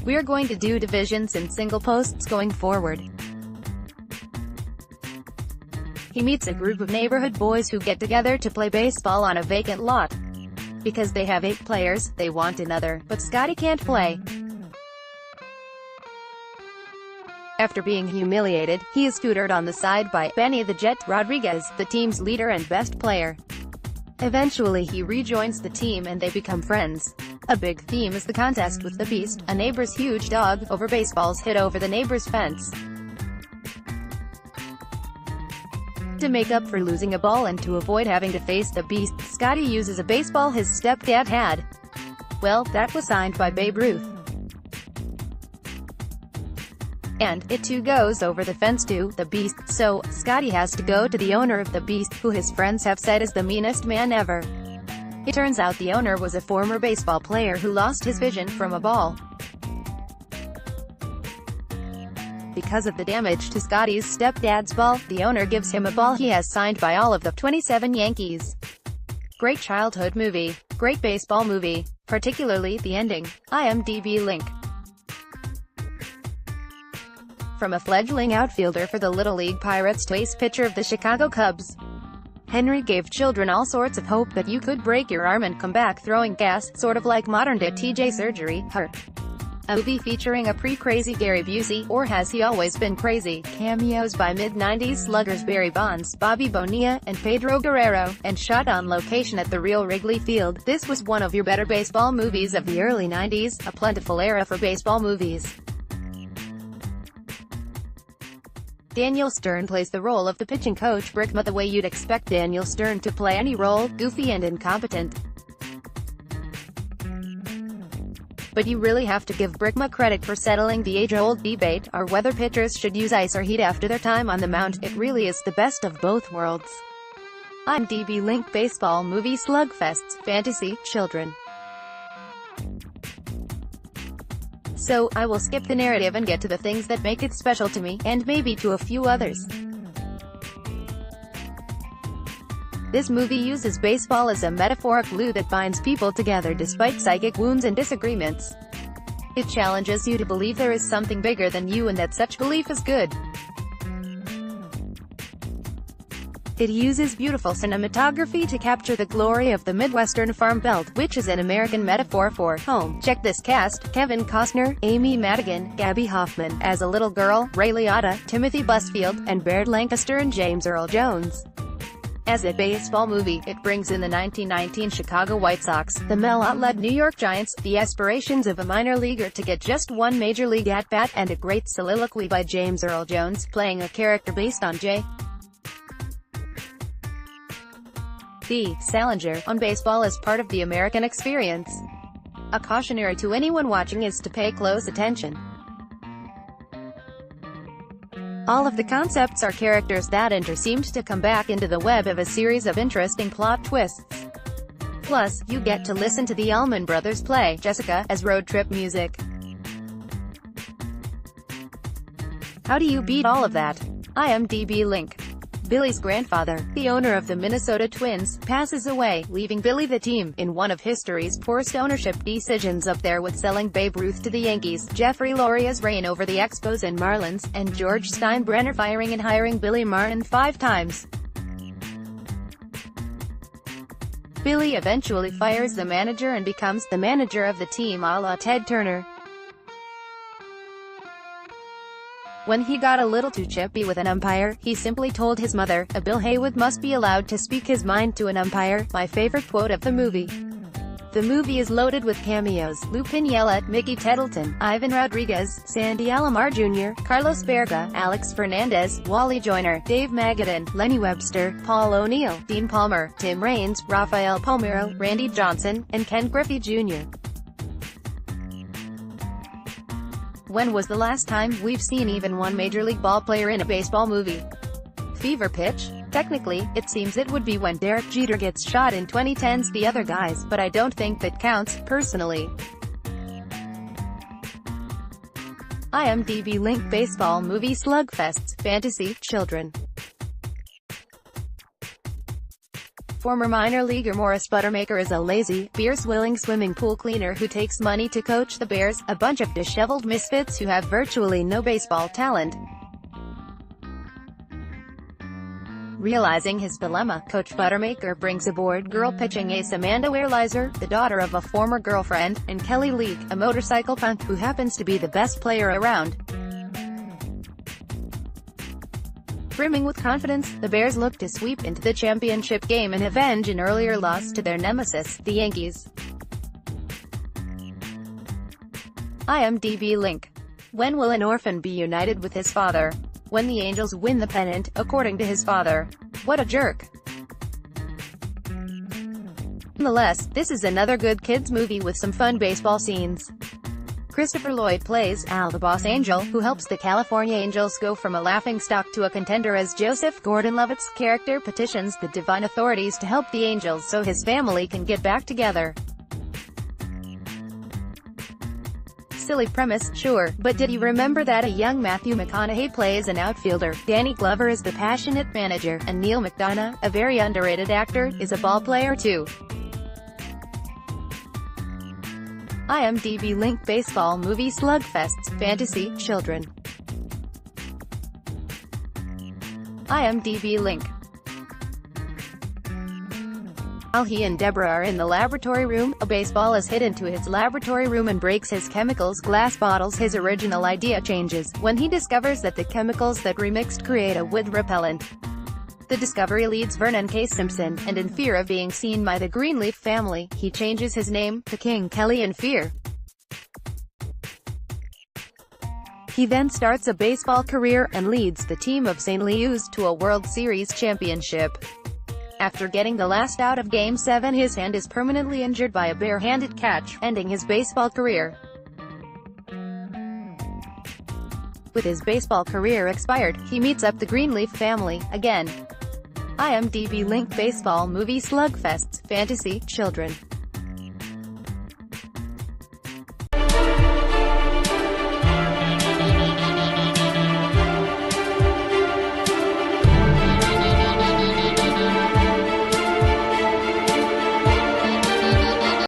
We're going to do divisions and single posts going forward. He meets a group of neighborhood boys who get together to play baseball on a vacant lot. Because they have 8 players, they want another, but Scotty can't play. After being humiliated, he is tutored on the side by Bennny the Jet Rodriguez, the team's leader and best player. Eventually he rejoins the team and they become friends. A big theme is the contest with the Beast, a neighbor's huge dog, over baseballs hit over the neighbor's fence. To make up for losing a ball and to avoid having to face the Beast, Scotty uses a baseball his stepdad had. Well, that was signed by Babe Ruth. And it too goes over the fence to the Beast, so Scotty has to go to the owner of the Beast, who his friends have said is the meanest man ever. It turns out the owner was a former baseball player who lost his vision from a ball. Because of the damage to Scotty's stepdad's ball, the owner gives him a ball he has signed by all of the 27 Yankees. Great childhood movie. Great baseball movie. Particularly the ending. IMDb link. From a fledgling outfielder for the Little League Pirates to ace pitcher of the Chicago Cubs, Henry gave children all sorts of hope that you could break your arm and come back throwing gas, sort of like modern-day TJ surgery. A movie featuring a pre-crazy Gary Busey, or has he always been crazy? Cameos by mid-90s sluggers Barry Bonds, Bobby Bonilla, and Pedro Guerrero, and shot on location at the real Wrigley Field. This was one of your better baseball movies of the early 90s, a plentiful era for baseball movies. Daniel Stern plays the role of the pitching coach Brickma the way you'd expect Daniel Stern to play any role, goofy and incompetent. But you really have to give Brickma credit for settling the age-old debate, are whether pitchers should use ice or heat after their time on the mound. It really is the best of both worlds. IMDb link. Baseball movie Slugfest, fantasy, children. So, I will skip the narrative and get to the things that make it special to me, and maybe to a few others. This movie uses baseball as a metaphoric glue that binds people together despite psychic wounds and disagreements. It challenges you to believe there is something bigger than you and that such belief is good. It uses beautiful cinematography to capture the glory of the Midwestern Farm Belt, which is an American metaphor for home. Check this cast: Kevin Costner, Amy Madigan, Gabby Hoffman, as a little girl, Ray Liotta, Timothy Busfield, and Baird Lancaster and James Earl Jones. As a baseball movie, it brings in the 1919 Chicago White Sox, the Mel Ott-led New York Giants, the aspirations of a minor leaguer to get just one major league at-bat, and a great soliloquy by James Earl Jones, playing a character based on J. D. Salinger, on baseball as part of the American experience. A cautionary to anyone watching is to pay close attention. All of the concepts are characters that seemed to come back into the web of a series of interesting plot twists. Plus, you get to listen to the Allman Brothers play Jessica as road trip music. How do you beat all of that? IMDb link. Billy's grandfather, the owner of the Minnesota Twins, passes away, leaving Billy the team in one of history's poorest ownership decisions, up there with selling Babe Ruth to the Yankees, Jeffrey Loria's reign over the Expos and Marlins, and George Steinbrenner firing and hiring Billy Martin 5 times. Billy eventually fires the manager and becomes the manager of the team, a la Ted Turner. When he got a little too chippy with an umpire, he simply told his mother, Bill Haywood must be allowed to speak his mind to an umpire, my favorite quote of the movie. The movie is loaded with cameos: Lou Piniella, Mickey Tettleton, Ivan Rodriguez, Sandy Alomar Jr., Carlos Berga, Alex Fernandez, Wally Joyner, Dave Magadan, Lenny Webster, Paul O'Neill, Dean Palmer, Tim Raines, Rafael Palmeiro, Randy Johnson, and Ken Griffey Jr. When was the last time we've seen even one Major League ballplayer in a baseball movie? Fever pitch? Technically, it seems it would be when Derek Jeter gets shot in 2010's The Other Guys, but I don't think that counts, personally. IMDb link. Baseball movie Slugfest, fantasy, children. Former minor leaguer Morris Buttermaker is a lazy, fierce-willing swimming pool cleaner who takes money to coach the Bears, a bunch of disheveled misfits who have virtually no baseball talent. Realizing his dilemma, Coach Buttermaker brings aboard girl pitching ace Amanda Wehrleiser, the daughter of a former girlfriend, and Kelly Leak, a motorcycle punk who happens to be the best player around. Brimming with confidence, the Bears look to sweep into the championship game and avenge an earlier loss to their nemesis, the Yankees. IMDb link. When will an orphan be united with his father? When the Angels win the pennant, according to his father. What a jerk. Nonetheless, this is another good kids movie with some fun baseball scenes. Christopher Lloyd plays Al the Boss Angel, who helps the California Angels go from a laughingstock to a contender as Joseph Gordon-Levitt's character petitions the divine authorities to help the Angels so his family can get back together. Silly premise, sure, but did you remember that a young Matthew McConaughey plays an outfielder, Danny Glover is the passionate manager, and Neil McDonough, a very underrated actor, is a ball player too? IMDb link. Baseball movie Slugfest, fantasy, children. IMDb link. While he and Deborah are in the laboratory room, a baseball is hit into his laboratory room and breaks his chemicals glass bottles. His original idea changes when he discovers that the chemicals that remixed create a wood repellent. The discovery leads Vernon K. Simpson, and in fear of being seen by the Greenleaf family, he changes his name to King Kelly in fear. He then starts a baseball career, and leads the team of St. Louis to a World Series championship. After getting the last out of Game 7, his hand is permanently injured by a bare-handed catch, ending his baseball career. With his baseball career expired, he meets up the Greenleaf family again. IMDb link. Baseball movie Slugfest, fantasy, children.